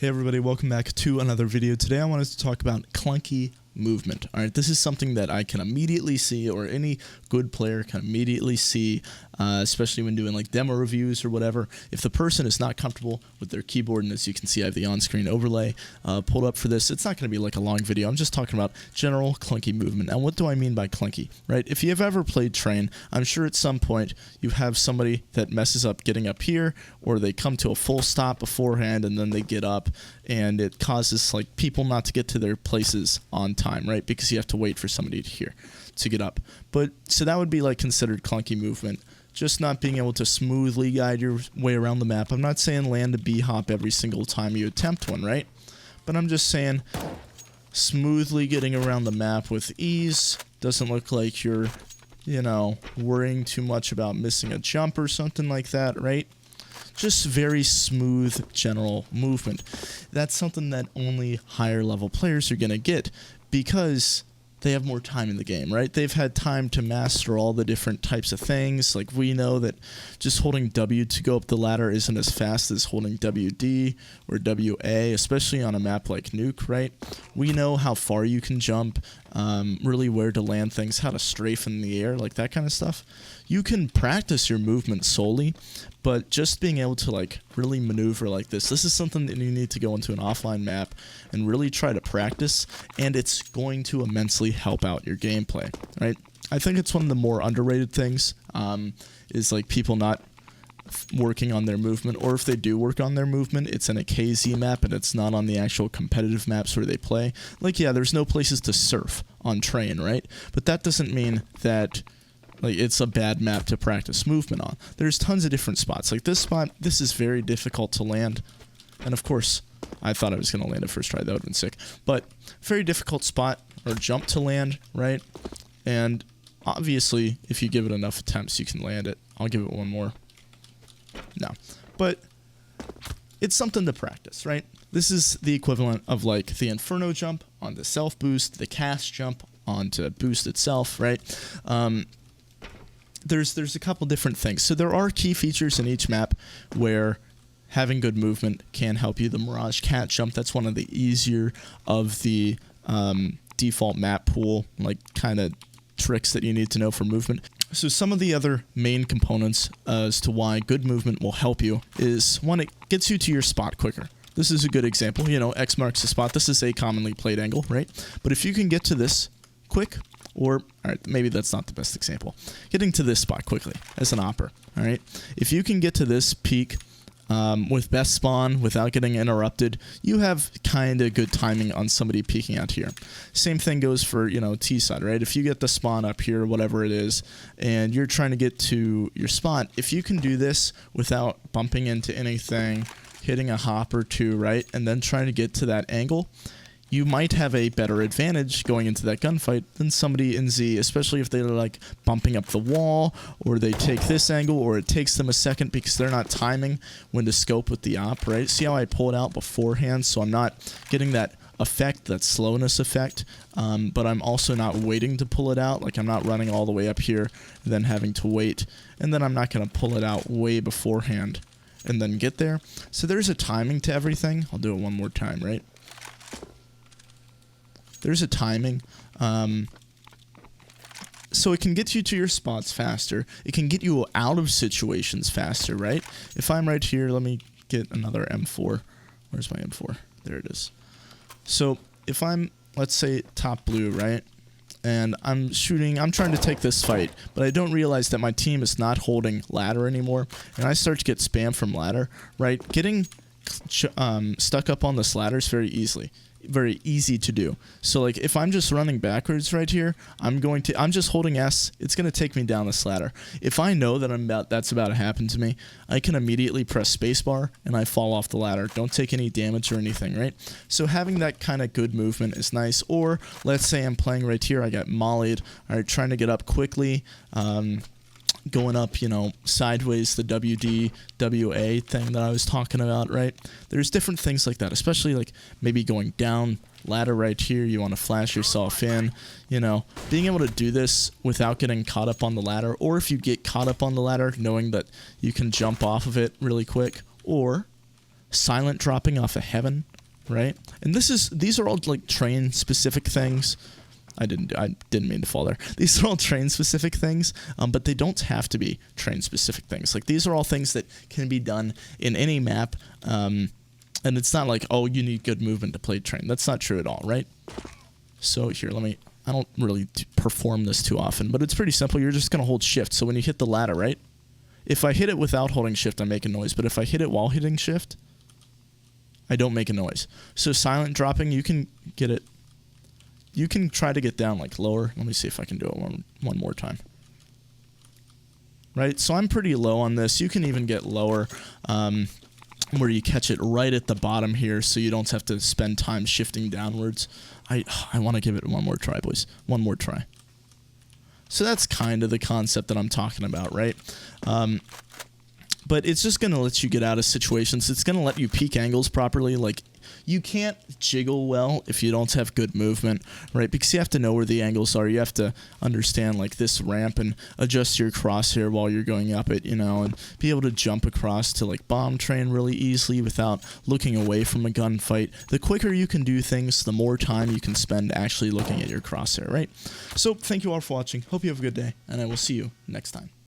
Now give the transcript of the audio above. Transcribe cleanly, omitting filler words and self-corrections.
Hey everybody, welcome back to another video. Today I wanted to talk about clunky movement. Alright, this is something that I can immediately see, or any good player can immediately see, especially when doing like demo reviews or whatever. If the person is not comfortable with their keyboard, and as you can see I have the on-screen overlay pulled up for this, it's not going to be like a long video. I'm just talking about general clunky movement. And what do I mean by clunky? Right, if you've ever played Train, I'm sure at some point you have somebody that messes up getting up here, or they come to a full stop beforehand and then they get up, and it causes like people not to get to their places on time, right? Because you have to wait for somebody to get up. But so that would be like considered clunky movement, just not being able to smoothly guide your way around the map. I'm not saying land a B-hop every single time you attempt one, right? But I'm just saying smoothly getting around the map with ease. Doesn't look like you're, you know, worrying too much about missing a jump or something like that, right? Just very smooth general movement. That's something that only higher level players are going to get because they have more time in the game, right? They've had time to master all the different types of things. Like, we know that just holding W to go up the ladder isn't as fast as holding WD or WA, especially on a map like Nuke, right? We know how far you can jump, really where to land things, how to strafe in the air, like that kind of stuff. You can practice your movement solely, but just being able to like really maneuver like this is something that you need to go into an offline map and really try to practice, and it's going to immensely help out your gameplay, right? I think it's one of the more underrated things, is like people not working on their movement, or if they do work on their movement, it's in a KZ map and it's not on the actual competitive maps where they play. Like, yeah, there's no places to surf on Train, right? But that doesn't mean that like it's a bad map to practice movement on. There's tons of different spots. Like this spot, this is very difficult to land. And of course, I thought I was going to land it first try. That would have been sick. But very difficult spot or jump to land, right? And obviously, if you give it enough attempts, you can land it. I'll give it one more. No. But it's something to practice, right? This is the equivalent of like the Inferno jump on the self boost, the cast jump onto boost itself, right? There's a couple different things. So there are key features in each map where having good movement can help you. The Mirage Cat jump, that's one of the easier of the default map pool, like kind of tricks that you need to know for movement. So some of the other main components as to why good movement will help you is, one, it gets you to your spot quicker. This is a good example. You know, X marks the spot. This is a commonly played angle, right? But if you can get to this quick, or, alright, maybe that's not the best example. Getting to this spot quickly as an opper, alright? If you can get to this peak with best spawn without getting interrupted, you have kind of good timing on somebody peeking out here. Same thing goes for, you know, T-side, right? If you get the spawn up here, whatever it is, and you're trying to get to your spot, if you can do this without bumping into anything, hitting a hop or two, right, and then trying to get to that angle, you might have a better advantage going into that gunfight than somebody in Z, especially if they're like bumping up the wall, or they take this angle, or it takes them a second because they're not timing when to scope with the op, right? See how I pull it out beforehand, so I'm not getting that effect, that slowness effect, but I'm also not waiting to pull it out. Like, I'm not running all the way up here and then having to wait, and then I'm not going to pull it out way beforehand and then get there. So there's a timing to everything. I'll do it one more time, right? There's a timing, so it can get you to your spots faster. It can get you out of situations faster, right? If I'm right here, let me get another M4. Where's my M4? There it is. So if I'm, let's say, top blue, right? And I'm trying to take this fight, but I don't realize that my team is not holding ladder anymore, and I start to get spam from ladder, right? Getting stuck up on this ladder is very easy to do. So like, if I'm just running backwards right here, I'm just holding S, it's going to take me down this ladder. If I know that that's about to happen to me, I can immediately press spacebar and I fall off the ladder. Don't take any damage or anything, right? So having that kind of good movement is nice. Or let's say I'm playing right here, I got mollied, alright, trying to get up quickly, going up, you know, sideways, the WD, WA thing that I was talking about, right? There's different things like that, especially like maybe going down ladder right here, you want to flash yourself in, you know, being able to do this without getting caught up on the ladder, or if you get caught up on the ladder, knowing that you can jump off of it really quick, or silent dropping off of heaven, right? And these are all like train specific things. I didn't mean to fall there. These are all train specific things, but they don't have to be train specific things. Like these are all things that can be done in any map, and it's not like, oh, you need good movement to play train. That's not true at all, right? So here, I don't really perform this too often, but it's pretty simple. You're just gonna hold shift. So when you hit the ladder, right? If I hit it without holding shift, I make a noise, but if I hit it while hitting shift, I don't make a noise. So silent dropping, you can get it. You can try to get down like lower. Let me see if I can do it one more time. Right, so I'm pretty low on this. You can even get lower, where you catch it right at the bottom here, so you don't have to spend time shifting downwards. I want to give it one more try, boys. One more try. So that's kind of the concept that I'm talking about, right? But it's just going to let you get out of situations. It's going to let you peek angles properly. Like, you can't jiggle well if you don't have good movement, right? Because you have to know where the angles are. You have to understand, like, this ramp and adjust your crosshair while you're going up it, you know, and be able to jump across to, like, bomb train really easily without looking away from a gunfight. The quicker you can do things, the more time you can spend actually looking at your crosshair, right? So, thank you all for watching. Hope you have a good day, and I will see you next time.